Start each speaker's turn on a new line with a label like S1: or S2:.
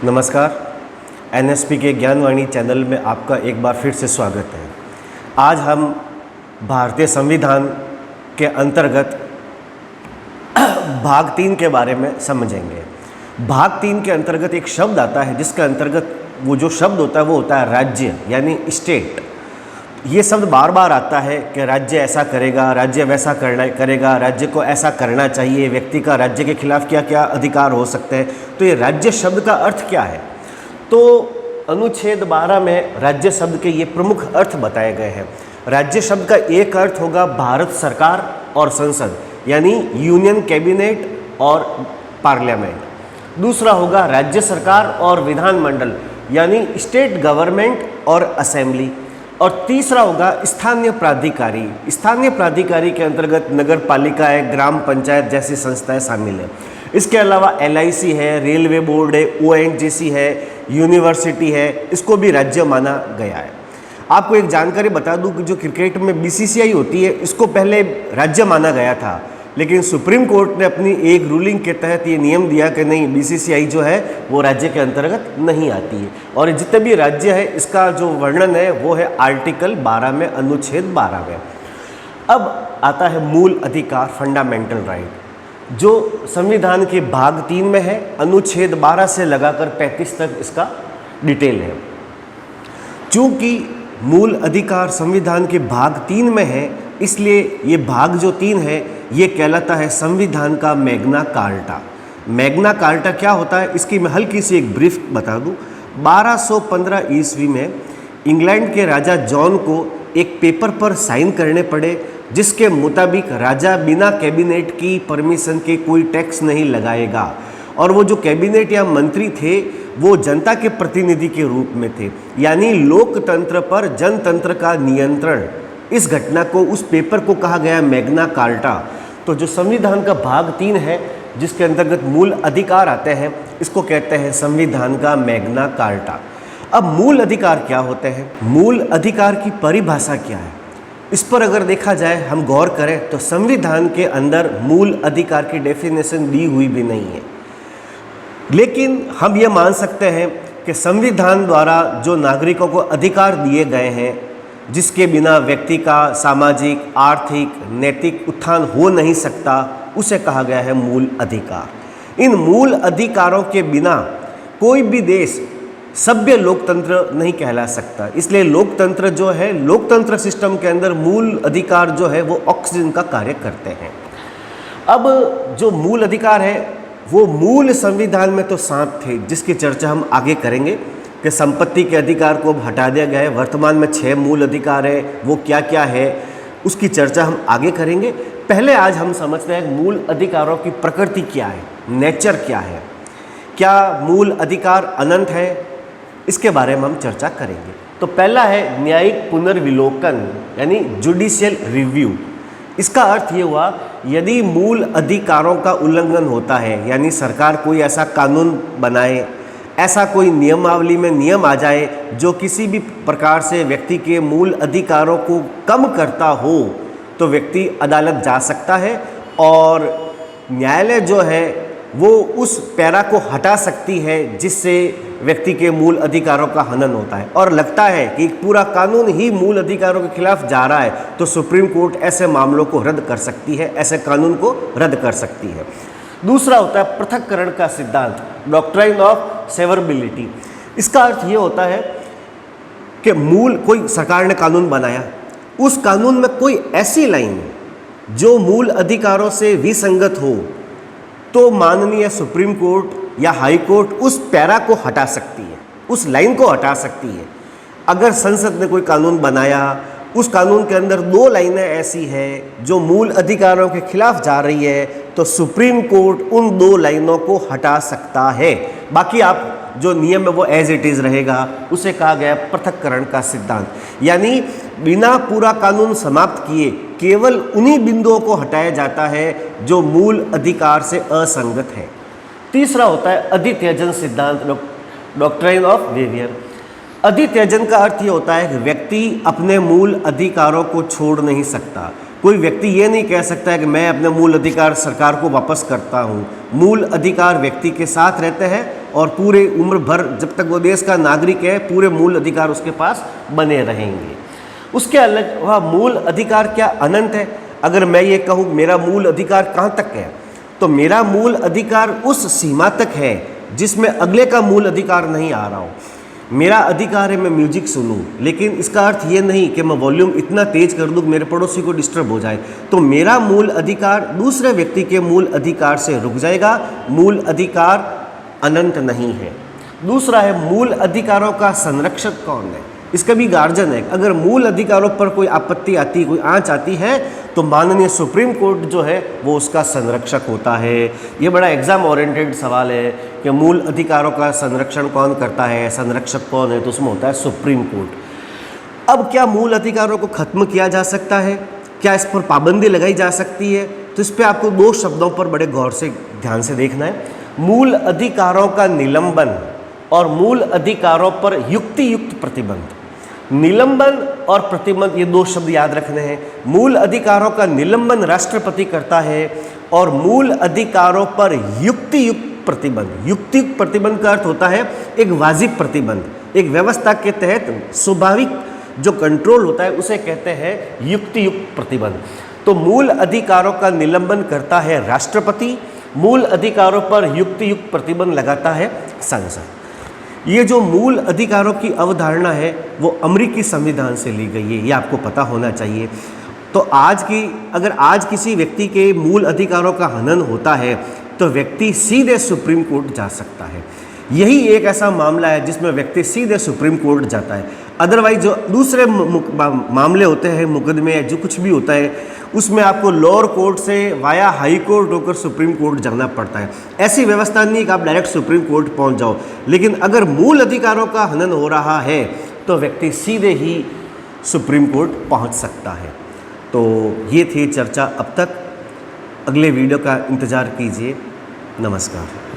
S1: नमस्कार। एनएसपी के ज्ञानवाणी चैनल में आपका एक बार फिर से स्वागत है। आज हम भारतीय संविधान के अंतर्गत भाग 3 के बारे में समझेंगे। भाग 3 के अंतर्गत एक शब्द आता है जिसके अंतर्गत वो जो शब्द होता है वो होता है राज्य यानी स्टेट। ये शब्द बार बार आता है कि राज्य ऐसा करेगा, राज्य वैसा करेगा, राज्य को ऐसा करना चाहिए, व्यक्ति का राज्य के खिलाफ क्या क्या अधिकार हो सकते हैं। तो ये राज्य शब्द का अर्थ क्या है? तो अनुच्छेद 12 में राज्य शब्द के ये प्रमुख अर्थ बताए गए हैं। राज्य शब्द का एक अर्थ होगा भारत सरकार और संसद यानी यूनियन कैबिनेट और पार्लियामेंट। दूसरा होगा राज्य सरकार और विधानमंडल यानी स्टेट गवर्नमेंट और असेंबली। और तीसरा होगा स्थानीय प्राधिकारी। स्थानीय प्राधिकारी के अंतर्गत नगर पालिकाएँ, ग्राम पंचायत जैसी संस्थाएं शामिल हैं। इसके अलावा LIC है, रेलवे बोर्ड है, ONGC है, यूनिवर्सिटी है, इसको भी राज्य माना गया है। आपको एक जानकारी बता दूं कि जो क्रिकेट में BCCI होती है इसको पहले राज्य माना गया था, लेकिन सुप्रीम कोर्ट ने अपनी एक रूलिंग के तहत ये नियम दिया कि नहीं, BCCI जो है वो राज्य के अंतर्गत नहीं आती है। और जितने भी राज्य है इसका जो वर्णन है वो है आर्टिकल 12 में, अनुच्छेद 12 में। अब आता है मूल अधिकार, फंडामेंटल राइट, जो संविधान के भाग 3 में है। अनुच्छेद 12 से लगाकर 35 तक इसका डिटेल है। चूँकि मूल अधिकार संविधान के भाग 3 में है, इसलिए ये भाग जो 3 है ये कहलाता है संविधान का मैग्ना कार्टा। मैग्ना कार्टा क्या होता है इसकी मैं हल्की सी एक ब्रीफ बता दूं। 1215 ईस्वी में इंग्लैंड के राजा जॉन को एक पेपर पर साइन करने पड़े जिसके मुताबिक राजा बिना कैबिनेट की परमिशन के कोई टैक्स नहीं लगाएगा। और वो जो कैबिनेट या मंत्री थे वो जनता के प्रतिनिधि के रूप में थे, यानी लोकतंत्र पर जनतंत्र का नियंत्रण। इस घटना को, उस पेपर को कहा गया मैग्ना कार्टा। तो जो संविधान का भाग 3 है जिसके अंतर्गत मूल अधिकार आते हैं, इसको कहते हैं संविधान का मैग्ना कार्टा। अब मूल अधिकार क्या होते हैं, मूल अधिकार की परिभाषा क्या है, इस पर अगर देखा जाए, हम गौर करें तो संविधान के अंदर मूल अधिकार की डेफिनेशन दी हुई भी नहीं है। लेकिन हम ये मान सकते हैं कि संविधान द्वारा जो नागरिकों को अधिकार दिए गए हैं, जिसके बिना व्यक्ति का सामाजिक, आर्थिक, नैतिक उत्थान हो नहीं सकता, उसे कहा गया है मूल अधिकार। इन मूल अधिकारों के बिना कोई भी देश सभ्य लोकतंत्र नहीं कहला सकता। इसलिए लोकतंत्र जो है, लोकतंत्र सिस्टम के अंदर मूल अधिकार जो है वो ऑक्सीजन का कार्य करते हैं। अब जो मूल अधिकार है वो मूल संविधान में तो 7 थे जिसकी चर्चा हम आगे करेंगे कि संपत्ति के अधिकार को अब हटा दिया गया है। वर्तमान में 6 मूल अधिकार है, वो क्या क्या है उसकी चर्चा हम आगे करेंगे। पहले आज हम समझते हैं मूल अधिकारों की प्रकृति क्या है, नेचर क्या है, क्या मूल अधिकार अनंत है, इसके बारे में हम चर्चा करेंगे। तो पहला है न्यायिक पुनर्विलोकन यानी जुडिशियल रिव्यू। इसका अर्थ ये हुआ, यदि मूल अधिकारों का उल्लंघन होता है, यानी सरकार कोई ऐसा कानून बनाए, ऐसा कोई नियमावली में नियम आ जाए जो किसी भी प्रकार से व्यक्ति के मूल अधिकारों को कम करता हो, तो व्यक्ति अदालत जा सकता है और न्यायालय जो है वो उस पैरा को हटा सकती है जिससे व्यक्ति के मूल अधिकारों का हनन होता है। और लगता है कि पूरा कानून ही मूल अधिकारों के खिलाफ जा रहा है, तो सुप्रीम कोर्ट ऐसे मामलों को रद्द कर सकती है, ऐसे कानून को रद्द कर सकती है। दूसरा होता है पृथक्करण का सिद्धांत, डॉक्ट्राइन ऑफ सेवरेबिलिटी। इसका अर्थ ये होता है कि मूल कोई सरकार ने कानून बनाया, उस कानून में कोई ऐसी लाइन जो मूल अधिकारों से विसंगत हो, तो माननीय सुप्रीम कोर्ट या हाई कोर्ट उस पैरा को हटा सकती है, उस लाइन को हटा सकती है। अगर संसद ने कोई कानून बनाया, उस कानून के अंदर 2 लाइनें ऐसी हैं जो मूल अधिकारों के खिलाफ जा रही है, तो सुप्रीम कोर्ट उन 2 लाइनों को हटा सकता है। बाकी आप जो नियम है वो एज इट इज़ रहेगा। उसे कहा गया पृथक्करण का सिद्धांत, यानी बिना पूरा कानून समाप्त किए केवल उन्हीं बिंदुओं को हटाया जाता है जो मूल अधिकार से असंगत है। तीसरा होता है अधित्यजन सिद्धांत, डॉक्ट्राइन ऑफ वेवियर। अधित्यजन का अर्थ ये होता है कि व्यक्ति अपने मूल अधिकारों को छोड़ नहीं सकता। कोई व्यक्ति ये नहीं कह सकता है कि मैं अपने मूल अधिकार सरकार को वापस करता हूँ। मूल अधिकार व्यक्ति के साथ रहते हैं और पूरे उम्र भर जब तक वो देश का नागरिक है पूरे मूल अधिकार उसके पास बने रहेंगे। उसके अलग वह मूल अधिकार क्या अनंत है? अगर मैं ये कहूँ मेरा मूल अधिकार कहाँ तक है, तो मेरा मूल अधिकार उस सीमा तक है जिसमें अगले का मूल अधिकार नहीं आ रहा हो। मेरा अधिकार है मैं म्यूजिक सुनूं, लेकिन इसका अर्थ ये नहीं कि मैं वॉल्यूम इतना तेज कर दूं कि मेरे पड़ोसी को डिस्टर्ब हो जाए। तो मेरा मूल अधिकार दूसरे व्यक्ति के मूल अधिकार से रुक जाएगा। मूल अधिकार अनंत नहीं है। दूसरा है मूल अधिकारों का संरक्षक कौन है? इसका भी गार्जियन है। अगर मूल अधिकारों पर कोई आपत्ति आती, कोई आंच आती है, तो माननीय सुप्रीम कोर्ट जो है वो उसका संरक्षक होता है। ये बड़ा एग्जाम ओरिएंटेड सवाल है कि मूल अधिकारों का संरक्षण कौन करता है, संरक्षक कौन है, तो उसमें होता है सुप्रीम कोर्ट। अब क्या मूल अधिकारों को खत्म किया जा सकता है? क्या इस पर पाबंदी लगाई जा सकती है? तो इस पर आपको दो शब्दों पर बड़े गौर से ध्यान से देखना है। मूल अधिकारों का निलंबन और मूल अधिकारों पर युक्तियुक्त प्रतिबंध। निलंबन और प्रतिबंध ये दो शब्द याद रखने हैं। मूल अधिकारों का निलंबन राष्ट्रपति करता है और मूल अधिकारों पर युक्तियुक्त प्रतिबंध। युक्तियुक्त प्रतिबंध का अर्थ होता है एक वाजिब प्रतिबंध, एक व्यवस्था के तहत स्वाभाविक जो कंट्रोल होता है उसे कहते हैं युक्तियुक्त प्रतिबंध। तो मूल अधिकारों का निलंबन करता है राष्ट्रपति, मूल अधिकारों पर युक्तियुक्त प्रतिबंध लगाता है संसद। ये जो मूल अधिकारों की अवधारणा है वो अमेरिकी संविधान से ली गई है, ये आपको पता होना चाहिए। तो अगर आज किसी व्यक्ति के मूल अधिकारों का हनन होता है तो व्यक्ति सीधे सुप्रीम कोर्ट जा सकता है। यही एक ऐसा मामला है जिसमें व्यक्ति सीधे सुप्रीम कोर्ट जाता है। अदरवाइज जो दूसरे मामले होते हैं, मुकदमे या जो कुछ भी होता है, उसमें आपको लोअर कोर्ट से वाया हाई कोर्ट होकर सुप्रीम कोर्ट जाना पड़ता है। ऐसी व्यवस्था नहीं कि आप डायरेक्ट सुप्रीम कोर्ट पहुंच जाओ। लेकिन अगर मूल अधिकारों का हनन हो रहा है तो व्यक्ति सीधे ही सुप्रीम कोर्ट पहुंच सकता है। तो ये थी चर्चा अब तक। अगले वीडियो का इंतज़ार कीजिए। नमस्कार।